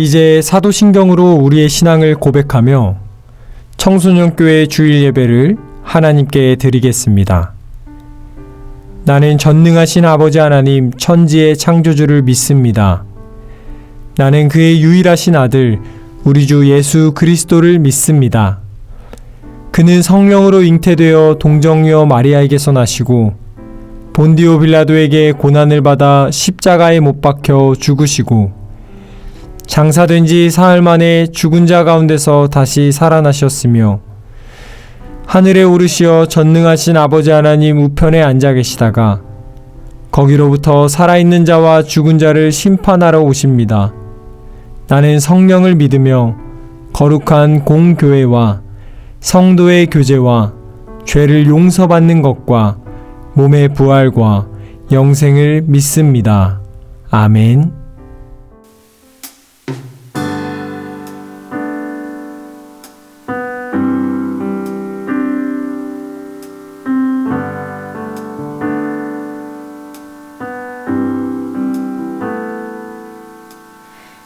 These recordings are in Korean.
이제 사도신경으로 우리의 신앙을 고백하며 청소년교회 주일 예배를 하나님께 드리겠습니다. 나는 전능하신 아버지 하나님 천지의 창조주를 믿습니다. 나는 그의 유일하신 아들 우리 주 예수 그리스도를 믿습니다. 그는 성령으로 잉태되어 동정녀 마리아에게서 나시고 본디오 빌라도에게 고난을 받아 십자가에 못 박혀 죽으시고 장사된 지 사흘 만에 죽은 자 가운데서 다시 살아나셨으며 하늘에 오르시어 전능하신 아버지 하나님 우편에 앉아 계시다가 거기로부터 살아있는 자와 죽은 자를 심판하러 오십니다. 나는 성령을 믿으며 거룩한 공교회와 성도의 교제와 죄를 용서받는 것과 몸의 부활과 영생을 믿습니다. 아멘.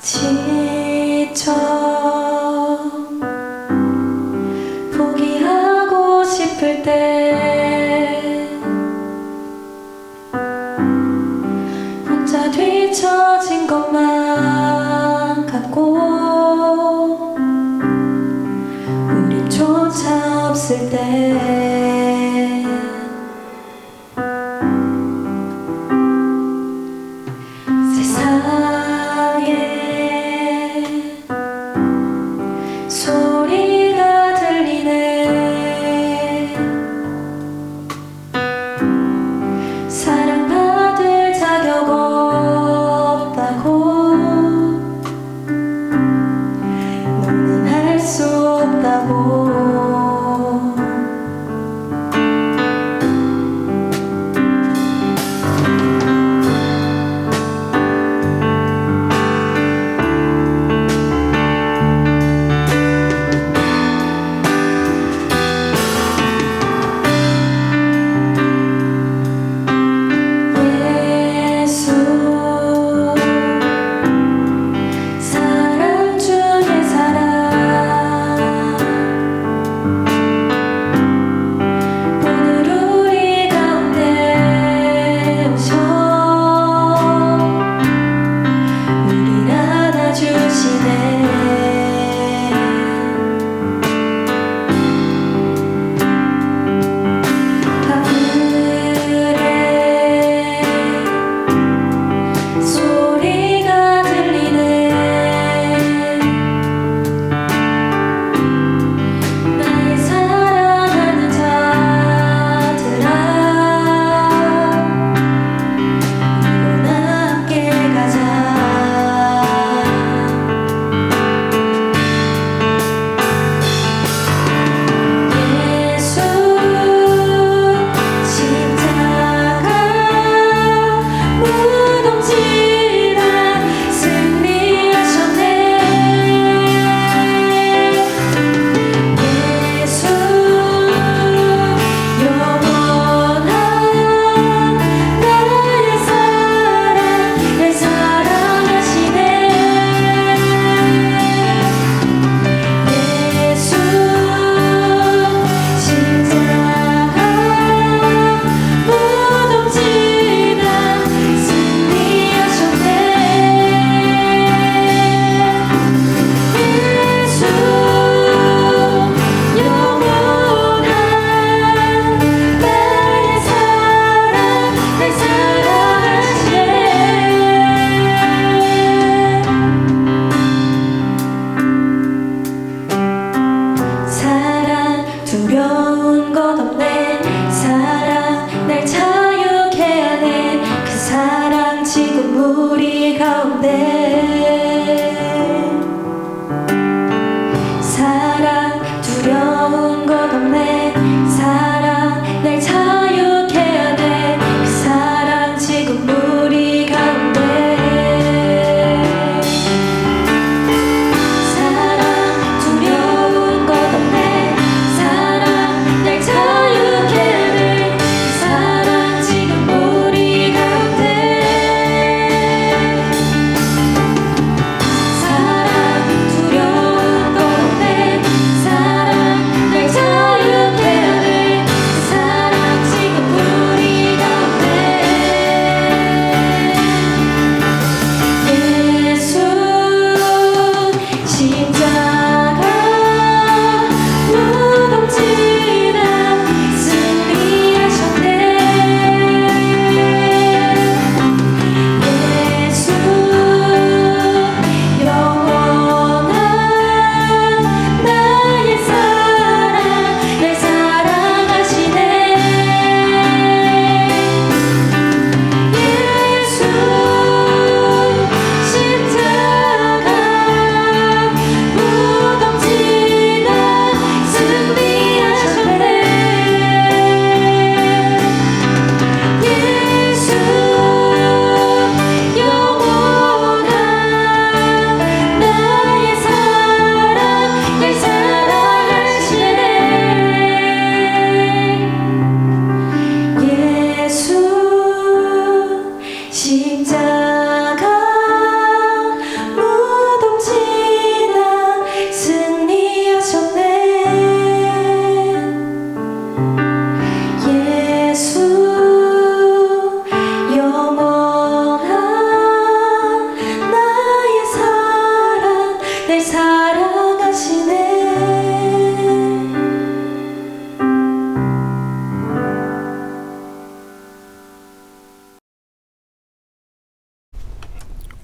지쳐 포기하고 싶을 때 혼자 뒤처지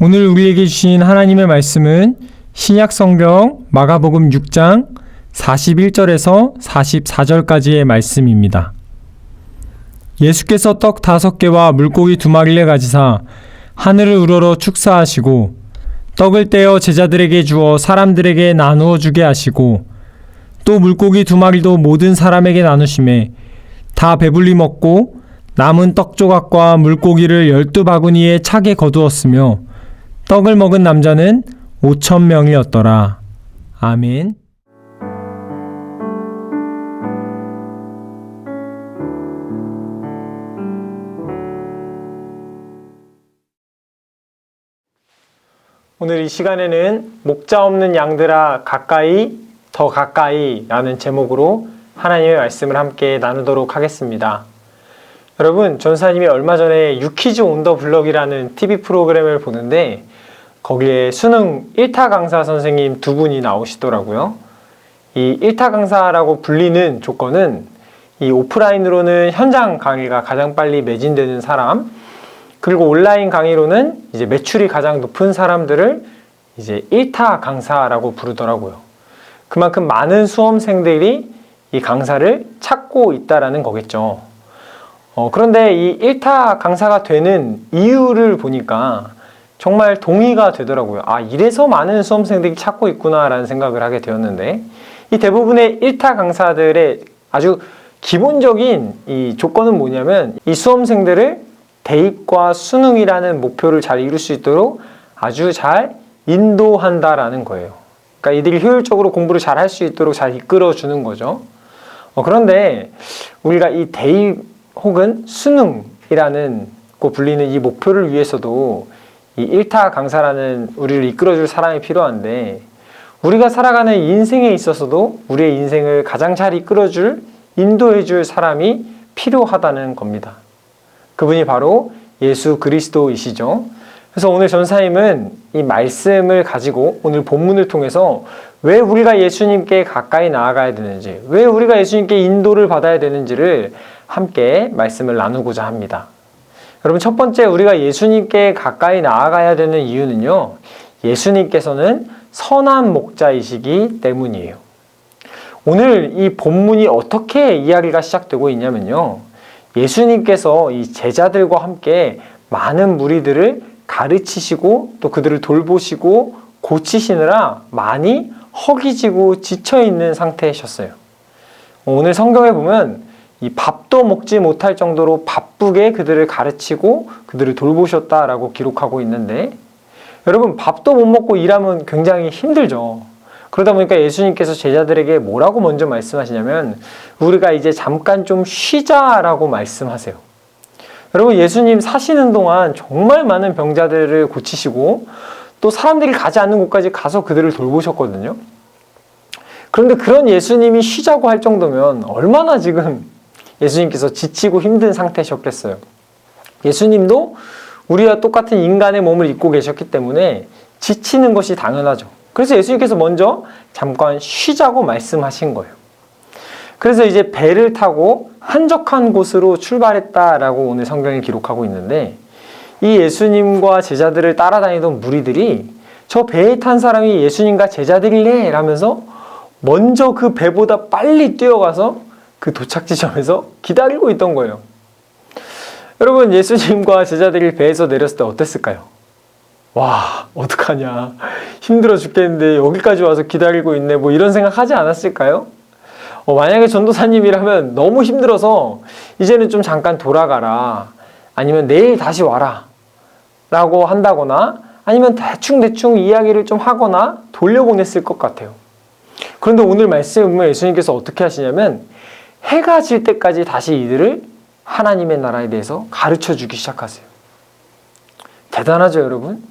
오늘 우리에게 주신 하나님의 말씀은 신약 성경 마가복음 6장 41절에서 44절까지의 말씀입니다. 예수께서 떡 5개와 물고기 2마리를 가지사 하늘을 우러러 축사하시고 떡을 떼어 제자들에게 주어 사람들에게 나누어 주게 하시고 또 물고기 2마리도 모든 사람에게 나누시매 다 배불리 먹고 남은 떡 조각과 물고기를 12바구니에 차게 거두었으며 떡을 먹은 남자는 5,000명이었더라. 아멘. 오늘 이 시간에는 목자 없는 양들아 가까이 더 가까이 라는 제목으로 하나님의 말씀을 함께 나누도록 하겠습니다. 여러분, 전사님이 얼마 전에 유키즈 온 더 블럭이라는 TV 프로그램을 보는데 거기에 수능 1타 강사 선생님 2분이 나오시더라고요. 이 1타 강사라고 불리는 조건은 이 오프라인으로는 현장 강의가 가장 빨리 매진되는 사람, 그리고 온라인 강의로는 이제 매출이 가장 높은 사람들을 이제 1타 강사라고 부르더라고요. 그만큼 많은 수험생들이 이 강사를 찾고 있다라는 거겠죠. 그런데 이 1타 강사가 되는 이유를 보니까 정말 동의가 되더라고요. 아, 이래서 많은 수험생들이 찾고 있구나라는 생각을 하게 되었는데, 이 대부분의 1타 강사들의 아주 기본적인 이 조건은 뭐냐면 이 수험생들을 대입과 수능이라는 목표를 잘 이룰 수 있도록 아주 잘 인도한다라는 거예요. 그러니까 이들이 효율적으로 공부를 잘 할 수 있도록 잘 이끌어 주는 거죠. 그런데 우리가 이 대입 혹은 수능이라는 거 불리는 이 목표를 위해서도 이 1타 강사라는 우리를 이끌어줄 사람이 필요한데, 우리가 살아가는 인생에 있어서도 우리의 인생을 가장 잘 이끌어줄, 인도해줄 사람이 필요하다는 겁니다. 그분이 바로 예수 그리스도이시죠. 그래서 오늘 전사님은 이 말씀을 가지고 오늘 본문을 통해서 왜 우리가 예수님께 가까이 나아가야 되는지, 왜 우리가 예수님께 인도를 받아야 되는지를 함께 말씀을 나누고자 합니다. 여러분, 첫 번째 우리가 예수님께 가까이 나아가야 되는 이유는요, 예수님께서는 선한 목자이시기 때문이에요. 오늘 이 본문이 어떻게 이야기가 시작되고 있냐면요, 예수님께서 이 제자들과 함께 많은 무리들을 가르치시고 또 그들을 돌보시고 고치시느라 많이 허기지고 지쳐있는 상태이셨어요. 오늘 성경에 보면 이 밥도 먹지 못할 정도로 바쁘게 그들을 가르치고 그들을 돌보셨다라고 기록하고 있는데, 여러분, 밥도 못 먹고 일하면 굉장히 힘들죠. 그러다 보니까 예수님께서 제자들에게 뭐라고 먼저 말씀하시냐면 우리가 이제 잠깐 좀 쉬자라고 말씀하세요. 여러분, 예수님 사시는 동안 정말 많은 병자들을 고치시고 또 사람들이 가지 않는 곳까지 가서 그들을 돌보셨거든요. 그런데 그런 예수님이 쉬자고 할 정도면 얼마나 지금 예수님께서 지치고 힘든 상태셨겠어요. 예수님도 우리와 똑같은 인간의 몸을 입고 계셨기 때문에 지치는 것이 당연하죠. 그래서 예수님께서 먼저 잠깐 쉬자고 말씀하신 거예요. 그래서 이제 배를 타고 한적한 곳으로 출발했다라고 오늘 성경이 기록하고 있는데, 이 예수님과 제자들을 따라다니던 무리들이 저 배에 탄 사람이 예수님과 제자들이래 라면서 먼저 그 배보다 빨리 뛰어가서 그 도착 지점에서 기다리고 있던 거예요. 여러분, 예수님과 제자들이 배에서 내렸을 때 어땠을까요? 와, 어떡하냐, 힘들어 죽겠는데 여기까지 와서 기다리고 있네, 뭐 이런 생각 하지 않았을까요? 만약에 전도사님이라면 너무 힘들어서 이제는 좀 잠깐 돌아가라, 아니면 내일 다시 와라 라고 한다거나, 아니면 대충 이야기를 좀 하거나 돌려보냈을 것 같아요. 그런데 오늘 말씀은 예수님께서 어떻게 하시냐면 해가 질 때까지 다시 이들을 하나님의 나라에 대해서 가르쳐 주기 시작하세요. 대단하죠, 여러분?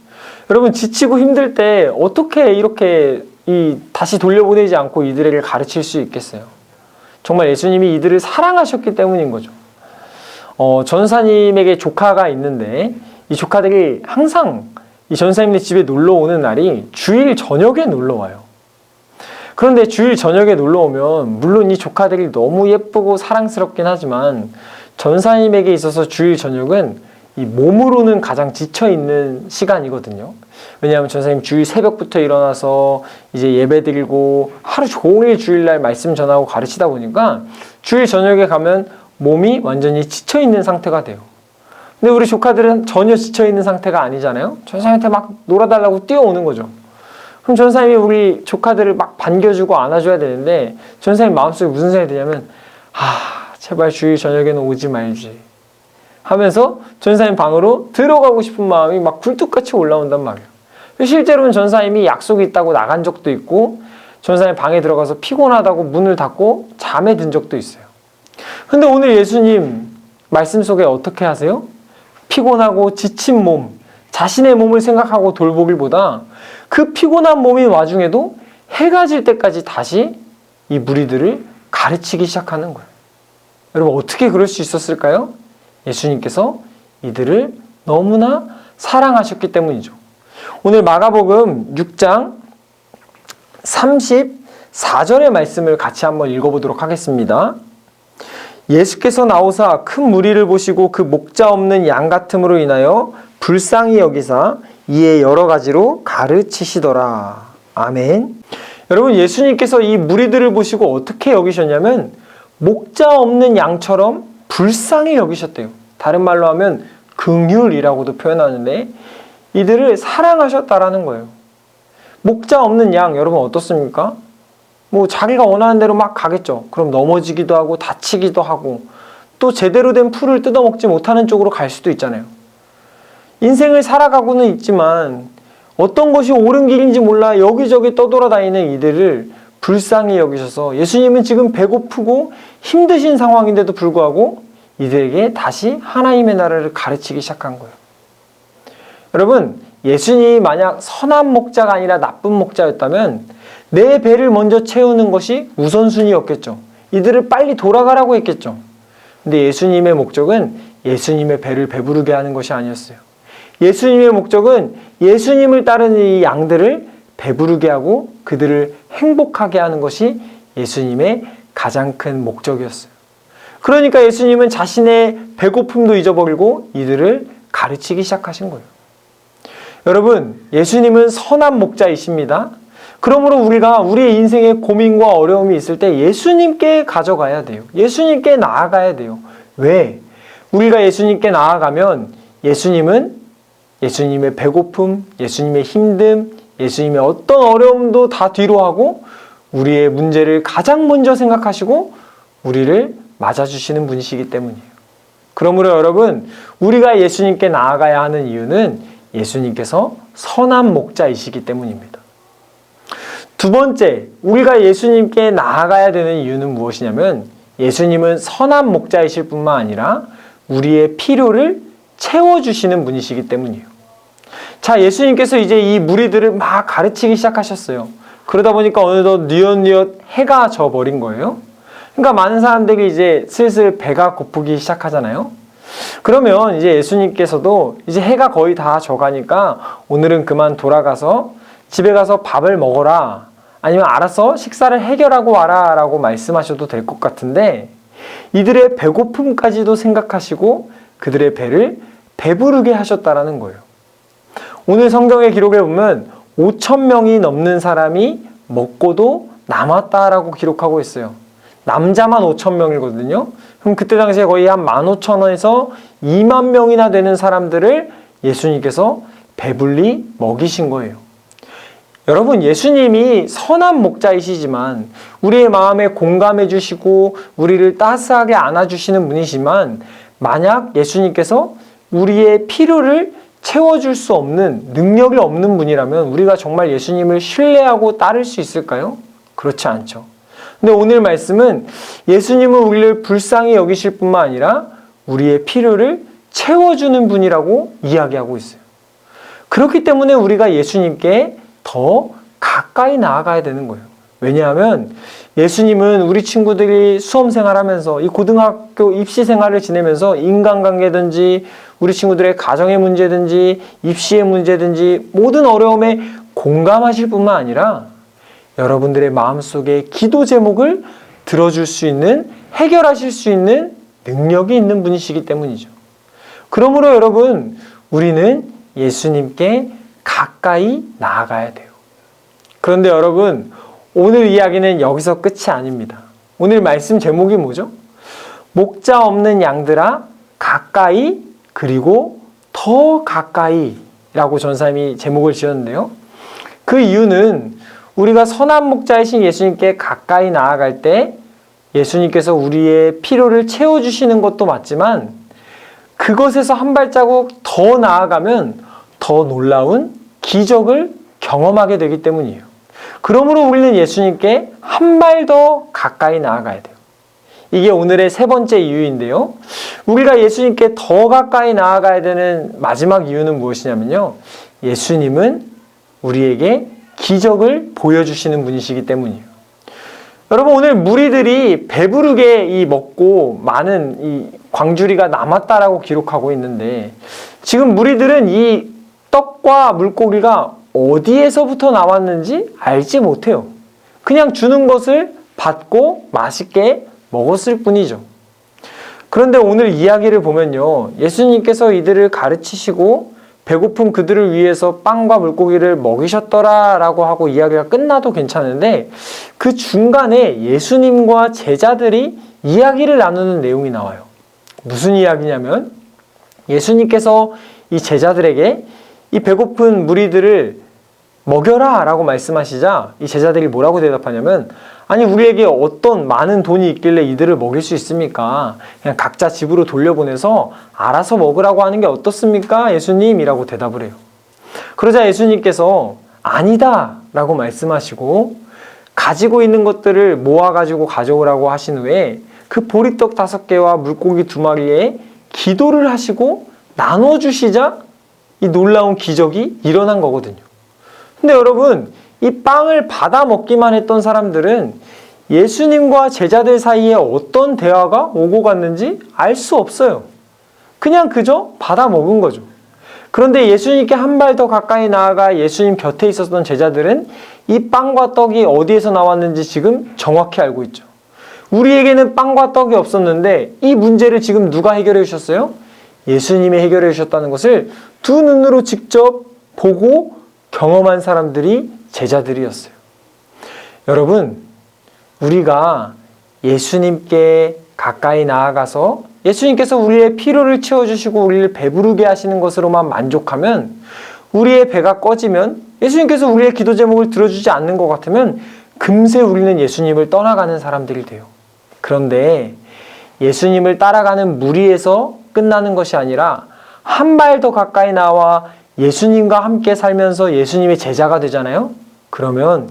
여러분, 지치고 힘들 때 어떻게 이렇게 다시 돌려보내지 않고 이들에게 가르칠 수 있겠어요? 정말 예수님이 이들을 사랑하셨기 때문인 거죠. 전사님에게 조카가 있는데 이 조카들이 항상 이 전사님네 집에 놀러 오는 날이 주일 저녁에 놀러 와요. 그런데 주일 저녁에 놀러 오면 물론 이 조카들이 너무 예쁘고 사랑스럽긴 하지만 전사님에게 있어서 주일 저녁은 이 몸으로는 가장 지쳐있는 시간이거든요. 왜냐하면 전사님 주일 새벽부터 일어나서 이제 예배 드리고 하루 종일 주일날 말씀 전하고 가르치다 보니까 주일 저녁에 가면 몸이 완전히 지쳐있는 상태가 돼요. 근데 우리 조카들은 전혀 지쳐있는 상태가 아니잖아요. 전사님한테 막 놀아달라고 뛰어오는 거죠. 그럼 전사님이 우리 조카들을 막 반겨주고 안아줘야 되는데 전사님 마음속에 무슨 생각이 드냐면 제발 주일 저녁에는 오지 말지 하면서 전사님 방으로 들어가고 싶은 마음이 막 굴뚝같이 올라온단 말이에요. 실제로는 전사님이 약속이 있다고 나간 적도 있고 전사님 방에 들어가서 피곤하다고 문을 닫고 잠에 든 적도 있어요. 근데 오늘 예수님 말씀 속에 어떻게 하세요? 피곤하고 지친 몸, 자신의 몸을 생각하고 돌보기보다 그 피곤한 몸인 와중에도 해가 질 때까지 다시 이 무리들을 가르치기 시작하는 거예요. 여러분 어떻게 그럴 수 있었을까요? 예수님께서 이들을 너무나 사랑하셨기 때문이죠. 오늘 마가복음 6장 34절의 말씀을 같이 한번 읽어보도록 하겠습니다. 예수께서 나오사 큰 무리를 보시고 그 목자 없는 양 같음으로 인하여 불쌍히 여기사 이에 여러 가지로 가르치시더라. 아멘. 여러분 예수님께서 이 무리들을 보시고 어떻게 여기셨냐면 목자 없는 양처럼 불쌍히 여기셨대요. 다른 말로 하면 긍휼이라고도 표현하는데 이들을 사랑하셨다라는 거예요. 목자 없는 양 여러분 어떻습니까? 뭐 자기가 원하는 대로 막 가겠죠. 그럼 넘어지기도 하고 다치기도 하고 또 제대로 된 풀을 뜯어먹지 못하는 쪽으로 갈 수도 있잖아요. 인생을 살아가고는 있지만 어떤 것이 옳은 길인지 몰라 여기저기 떠돌아다니는 이들을 불쌍히 여기셔서 예수님은 지금 배고프고 힘드신 상황인데도 불구하고 이들에게 다시 하나님의 나라를 가르치기 시작한 거예요. 여러분 예수님이 만약 선한 목자가 아니라 나쁜 목자였다면 내 배를 먼저 채우는 것이 우선순위였겠죠. 이들을 빨리 돌아가라고 했겠죠. 근데 예수님의 목적은 예수님의 배를 배부르게 하는 것이 아니었어요. 예수님의 목적은 예수님을 따르는 이 양들을 배부르게 하고 그들을 행복하게 하는 것이 예수님의 가장 큰 목적이었어요. 그러니까 예수님은 자신의 배고픔도 잊어버리고 이들을 가르치기 시작하신 거예요. 여러분, 예수님은 선한 목자이십니다. 그러므로 우리가 우리의 인생에 고민과 어려움이 있을 때 예수님께 가져가야 돼요. 예수님께 나아가야 돼요. 왜? 우리가 예수님께 나아가면 예수님은 예수님의 배고픔, 예수님의 힘듦, 예수님의 어떤 어려움도 다 뒤로 하고 우리의 문제를 가장 먼저 생각하시고 우리를 맞아주시는 분이시기 때문이에요. 그러므로 여러분, 우리가 예수님께 나아가야 하는 이유는 예수님께서 선한 목자이시기 때문입니다. 두 번째, 우리가 예수님께 나아가야 되는 이유는 무엇이냐면 예수님은 선한 목자이실 뿐만 아니라 우리의 필요를 채워주시는 분이시기 때문이에요. 자, 예수님께서 이제 이 무리들을 막 가르치기 시작하셨어요. 그러다 보니까 어느덧 뉘엿뉘엿 해가 져버린 거예요. 그러니까 많은 사람들이 이제 슬슬 배가 고프기 시작하잖아요. 그러면 이제 예수님께서도 이제 해가 거의 다 져가니까 오늘은 그만 돌아가서 집에 가서 밥을 먹어라. 아니면 알아서 식사를 해결하고 와라 라고 말씀하셔도 될 것 같은데 이들의 배고픔까지도 생각하시고 그들의 배를 배부르게 하셨다라는 거예요. 오늘 성경의 기록에 보면 5,000명이 넘는 사람이 먹고도 남았다라고 기록하고 있어요. 남자만 5,000명이거든요. 그럼 그때 당시에 거의 한 15,000에서 2만 명이나 되는 사람들을 예수님께서 배불리 먹이신 거예요. 여러분, 예수님이 선한 목자이시지만 우리의 마음에 공감해 주시고 우리를 따스하게 안아주시는 분이지만 만약 예수님께서 우리의 필요를 채워줄 수 없는 능력이 없는 분이라면 우리가 정말 예수님을 신뢰하고 따를 수 있을까요? 그렇지 않죠. 근데 오늘 말씀은 예수님은 우리를 불쌍히 여기실 뿐만 아니라 우리의 필요를 채워주는 분이라고 이야기하고 있어요. 그렇기 때문에 우리가 예수님께 더 가까이 나아가야 되는 거예요. 왜냐하면 예수님은 우리 친구들이 수험 생활하면서 이 고등학교 입시 생활을 지내면서 인간관계든지 우리 친구들의 가정의 문제든지 입시의 문제든지 모든 어려움에 공감하실 뿐만 아니라 여러분들의 마음속에 기도 제목을 들어줄 수 있는, 해결하실 수 있는 능력이 있는 분이시기 때문이죠. 그러므로 여러분, 우리는 예수님께 가까이 나아가야 돼요. 그런데 여러분, 오늘 이야기는 여기서 끝이 아닙니다. 오늘 말씀 제목이 뭐죠? 목자 없는 양들아 가까이 그리고 더 가까이 라고 전사님이 제목을 지었는데요. 그 이유는 우리가 선한 목자이신 예수님께 가까이 나아갈 때 예수님께서 우리의 필요를 채워주시는 것도 맞지만 그것에서 한 발자국 더 나아가면 더 놀라운 기적을 경험하게 되기 때문이에요. 그러므로 우리는 예수님께 한 발 더 가까이 나아가야 돼요. 이게 오늘의 세 번째 이유인데요. 우리가 예수님께 더 가까이 나아가야 되는 마지막 이유는 무엇이냐면요. 예수님은 우리에게 기적을 보여주시는 분이시기 때문이에요. 여러분, 오늘 무리들이 배부르게 먹고 많은 이 광주리가 남았다라고 기록하고 있는데 지금 무리들은 이 떡과 물고기가 어디에서부터 나왔는지 알지 못해요. 그냥 주는 것을 받고 맛있게 먹었을 뿐이죠. 그런데 오늘 이야기를 보면요. 예수님께서 이들을 가르치시고 배고픈 그들을 위해서 빵과 물고기를 먹이셨더라 라고 하고 이야기가 끝나도 괜찮은데 그 중간에 예수님과 제자들이 이야기를 나누는 내용이 나와요. 무슨 이야기냐면 예수님께서 이 제자들에게 이 배고픈 무리들을 먹여라 라고 말씀하시자 이 제자들이 뭐라고 대답하냐면 아니 우리에게 어떤 많은 돈이 있길래 이들을 먹일 수 있습니까? 그냥 각자 집으로 돌려보내서 알아서 먹으라고 하는 게 어떻습니까? 예수님 이라고 대답을 해요. 그러자 예수님께서 아니다 라고 말씀하시고 가지고 있는 것들을 모아가지고 가져오라고 하신 후에 그 보리떡 5개와 물고기 2마리에 기도를 하시고 나눠주시자 이 놀라운 기적이 일어난 거거든요. 근데 여러분, 이 빵을 받아 먹기만 했던 사람들은 예수님과 제자들 사이에 어떤 대화가 오고 갔는지 알 수 없어요. 그냥 그저 받아 먹은 거죠. 그런데 예수님께 한 발 더 가까이 나아가 예수님 곁에 있었던 제자들은 이 빵과 떡이 어디에서 나왔는지 지금 정확히 알고 있죠. 우리에게는 빵과 떡이 없었는데 이 문제를 지금 누가 해결해 주셨어요? 예수님이 해결해 주셨다는 것을 두 눈으로 직접 보고 경험한 사람들이 제자들이었어요. 여러분, 우리가 예수님께 가까이 나아가서 예수님께서 우리의 필요를 채워주시고 우리를 배부르게 하시는 것으로만 만족하면 우리의 배가 꺼지면 예수님께서 우리의 기도 제목을 들어주지 않는 것 같으면 금세 우리는 예수님을 떠나가는 사람들이 돼요. 그런데 예수님을 따라가는 무리에서 끝나는 것이 아니라 한 발 더 가까이 나와 예수님과 함께 살면서 예수님의 제자가 되잖아요. 그러면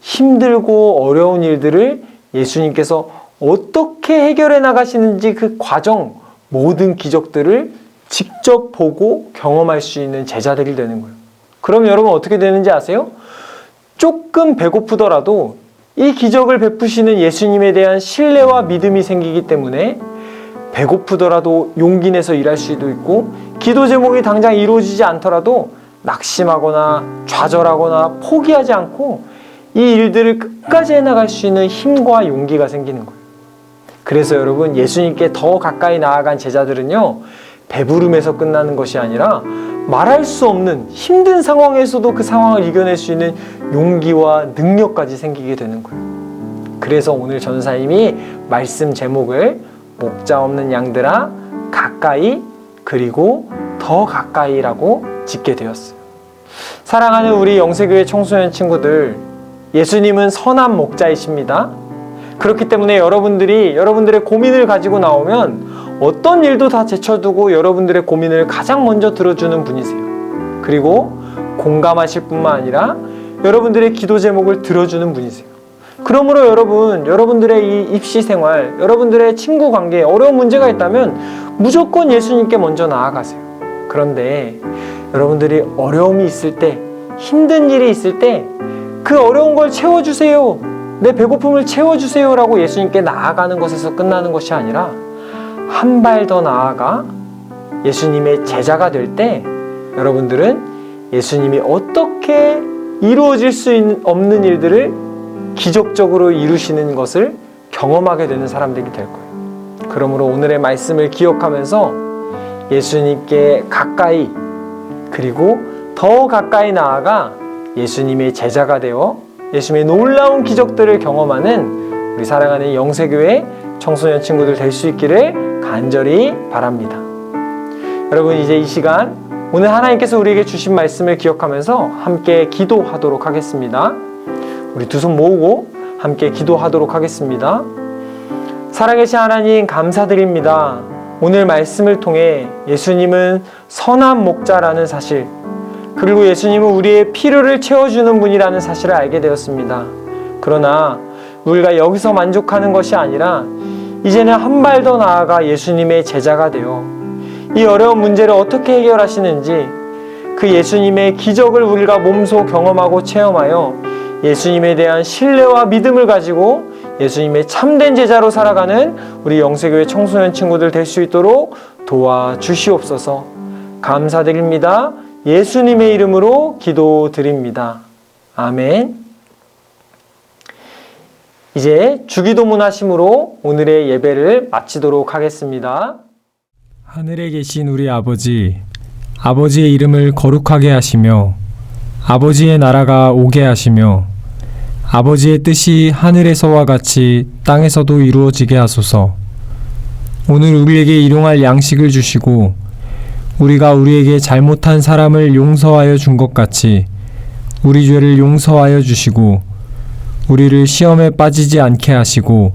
힘들고 어려운 일들을 예수님께서 어떻게 해결해 나가시는지 그 과정, 모든 기적들을 직접 보고 경험할 수 있는 제자들이 되는 거예요. 그럼 여러분 어떻게 되는지 아세요? 조금 배고프더라도 이 기적을 베푸시는 예수님에 대한 신뢰와 믿음이 생기기 때문에 배고프더라도 용기 내서 일할 수도 있고 기도 제목이 당장 이루어지지 않더라도 낙심하거나 좌절하거나 포기하지 않고 이 일들을 끝까지 해나갈 수 있는 힘과 용기가 생기는 거예요. 그래서 여러분 예수님께 더 가까이 나아간 제자들은요 배부름에서 끝나는 것이 아니라 말할 수 없는 힘든 상황에서도 그 상황을 이겨낼 수 있는 용기와 능력까지 생기게 되는 거예요. 그래서 오늘 전사님이 말씀 제목을 목자 없는 양들아 가까이 그리고 더 가까이라고 짓게 되었어요. 사랑하는 우리 영세교회 청소년 친구들, 예수님은 선한 목자이십니다. 그렇기 때문에 여러분들의 고민을 가지고 나오면 어떤 일도 다 제쳐두고 여러분들의 고민을 가장 먼저 들어주는 분이세요. 그리고 공감하실 뿐만 아니라 여러분들의 기도 제목을 들어주는 분이세요. 그러므로 여러분들의 이 입시 생활, 여러분들의 친구 관계에 어려운 문제가 있다면 무조건 예수님께 먼저 나아가세요. 그런데 여러분들이 어려움이 있을 때, 힘든 일이 있을 때 그 어려운 걸 채워주세요. 내 배고픔을 채워주세요 라고 예수님께 나아가는 것에서 끝나는 것이 아니라 한 발 더 나아가 예수님의 제자가 될 때 여러분들은 예수님이 어떻게 이루어질 수 없는 일들을 기적적으로 이루시는 것을 경험하게 되는 사람들이 될 거예요. 그러므로 오늘의 말씀을 기억하면서 예수님께 가까이 그리고 더 가까이 나아가 예수님의 제자가 되어 예수님의 놀라운 기적들을 경험하는 우리 사랑하는 영세교회 청소년 친구들 될 수 있기를 간절히 바랍니다. 여러분, 이제 이 시간 오늘 하나님께서 우리에게 주신 말씀을 기억하면서 함께 기도하도록 하겠습니다. 우리 두 손 모으고 함께 기도하도록 하겠습니다. 살아계신 하나님, 감사드립니다. 오늘 말씀을 통해 예수님은 선한 목자라는 사실, 그리고 예수님은 우리의 필요를 채워주는 분이라는 사실을 알게 되었습니다. 그러나 우리가 여기서 만족하는 것이 아니라 이제는 한 발 더 나아가 예수님의 제자가 되어 이 어려운 문제를 어떻게 해결하시는지 그 예수님의 기적을 우리가 몸소 경험하고 체험하여 예수님에 대한 신뢰와 믿음을 가지고 예수님의 참된 제자로 살아가는 우리 영세교회 청소년 친구들 될 수 있도록 도와주시옵소서. 감사드립니다. 예수님의 이름으로 기도드립니다. 아멘. 이제 주기도문 하심으로 오늘의 예배를 마치도록 하겠습니다. 하늘에 계신 우리 아버지, 아버지의 이름을 거룩하게 하시며 아버지의 나라가 오게 하시며 아버지의 뜻이 하늘에서와 같이 땅에서도 이루어지게 하소서. 오늘 우리에게 일용할 양식을 주시고 우리가 우리에게 잘못한 사람을 용서하여 준 것 같이 우리 죄를 용서하여 주시고 우리를 시험에 빠지지 않게 하시고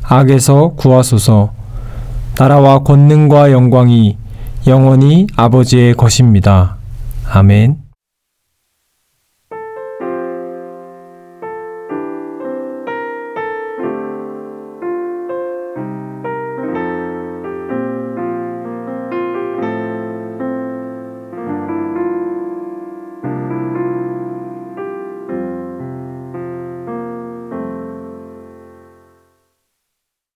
악에서 구하소서. 나라와 권능과 영광이 영원히 아버지의 것입니다. 아멘.